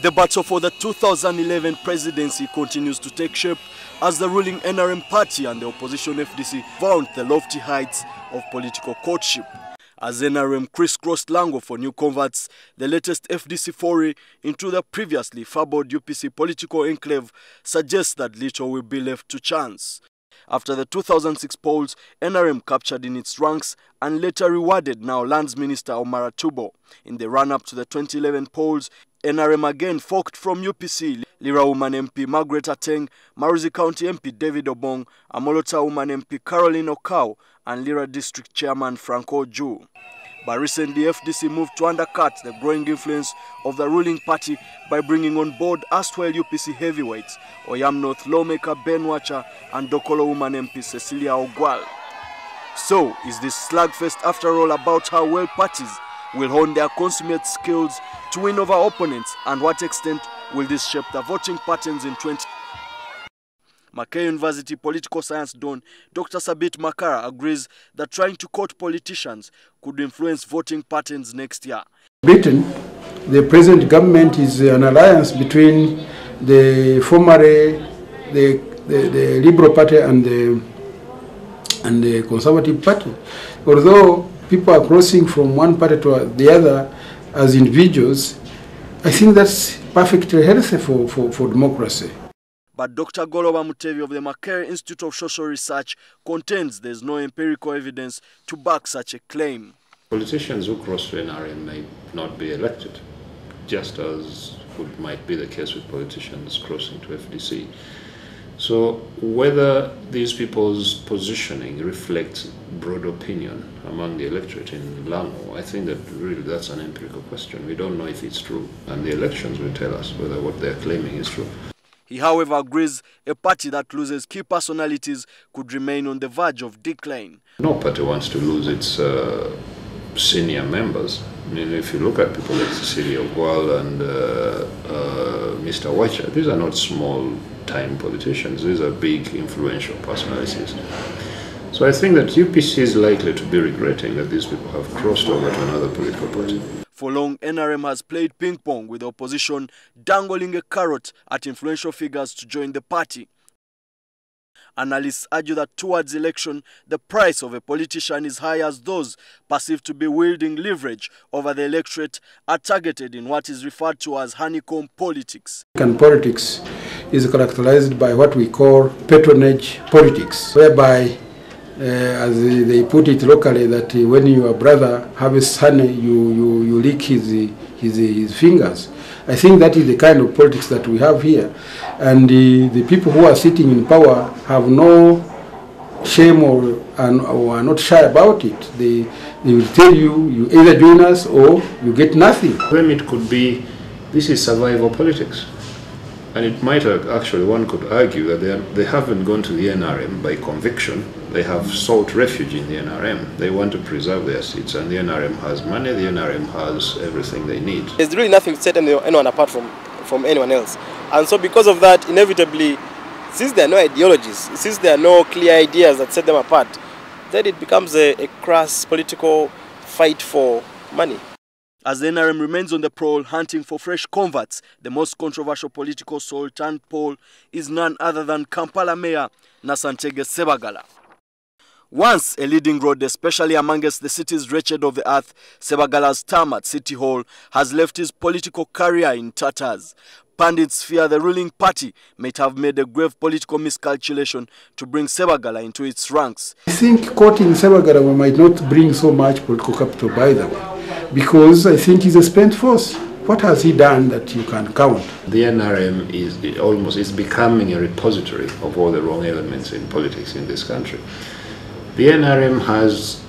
The battle for the 2011 presidency continues to take shape as the ruling NRM party and the opposition FDC found the lofty heights of political courtship. As NRM crisscrossed Lango for new converts, the latest FDC foray into the previously fabled UPC political enclave suggests that little will be left to chance. After the 2006 polls, NRM captured in its ranks and later rewarded now Lands Minister Omar Atubo. In the run-up to the 2011 polls, NRM again forked from UPC Lira woman MP Margaret Ateng, Maruzi County MP David Obong, Amolota woman MP Caroline Okau, and Lira District Chairman Franco Ju. But recently, FDC moved to undercut the growing influence of the ruling party by bringing on board erstwhile UPC heavyweights Oyam North lawmaker Ben Wacha and Dokolo woman MP Cecilia Ogwal. So, is this slugfest after all about how well parties will hone their consummate skills to win over opponents, and what extent will this shape the voting patterns in 20? Mackay University political science don Dr. Sabit Makara agrees that trying to court politicians could influence voting patterns next year. Britain, the present government is an alliance between the formerly the Liberal Party and the Conservative Party. Although people are crossing from one party to the other as individuals, I think that's perfectly healthy for democracy. But Dr. Goloba Mutevi of the Mackay Institute of Social Research contends there is no empirical evidence to back such a claim. Politicians who cross to NRM may not be elected, just as might be the case with politicians crossing to FDC. So whether these people's positioning reflects broad opinion among the electorate in Lango, I think that really that's an empirical question. We don't know if it's true, and the elections will tell us whether what they're claiming is true. He, however, agrees a party that loses key personalities could remain on the verge of decline. No party wants to lose its senior members. I mean, if you look at people like Cecilia Ogwal and Mr. Wacha, these are not small-time politicians. These are big, influential personalities. So I think that UPC is likely to be regretting that these people have crossed over to another political party. For long, NRM has played ping-pong with the opposition, dangling a carrot at influential figures to join the party. Analysts argue that towards election, the price of a politician is high as those perceived to be wielding leverage over the electorate are targeted in what is referred to as honeycomb politics. Politics is characterized by what we call patronage politics, whereby as they put it locally, that when your brother harvests honey, you lick his fingers. I think that is the kind of politics that we have here. And the people who are sitting in power have no shame or are not shy about it. They will tell you, you either join us or you get nothing. Then it could be, this is survival politics. And it might actually, one could argue that they haven't gone to the NRM by conviction. They have sought refuge in the NRM. They want to preserve their seats, and the NRM has money, the NRM has everything they need. There's really nothing to set anyone apart from anyone else. And so because of that, inevitably, since there are no ideologies, since there are no clear ideas that set them apart, then it becomes a crass political fight for money. As the NRM remains on the prowl hunting for fresh converts, the most controversial political soul-turned poll is none other than Kampala Mayor Nasser Sebaggala. Once a leading road, especially amongst the city's wretched of the earth, Sebaggala's term at City Hall has left his political career in tatters. Pundits fear the ruling party might have made a grave political miscalculation to bring Sebaggala into its ranks. I think quoting Sebaggala might not bring so much political capital by the way, because I think he's a spent force. What has he done that you can count? The NRM is becoming a repository of all the wrong elements in politics in this country. The NRM has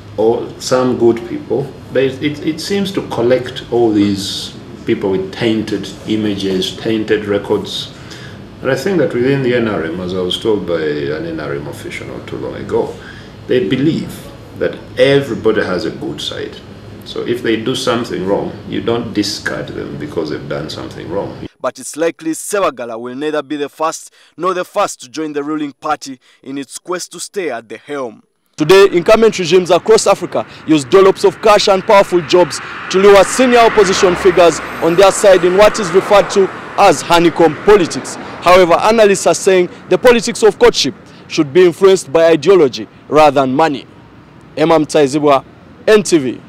some good people, but it seems to collect all these people with tainted images, tainted records. And I think that within the NRM, as I was told by an NRM official not too long ago, they believe that everybody has a good side. So if they do something wrong, you don't discard them because they've done something wrong. But it's likely Sebaggala will neither be the first nor the first to join the ruling party in its quest to stay at the helm. Today, incumbent regimes across Africa use dollops of cash and powerful jobs to lure senior opposition figures on their side in what is referred to as honeycomb politics. However, analysts are saying the politics of courtship should be influenced by ideology rather than money. Emam Taizibwa, NTV.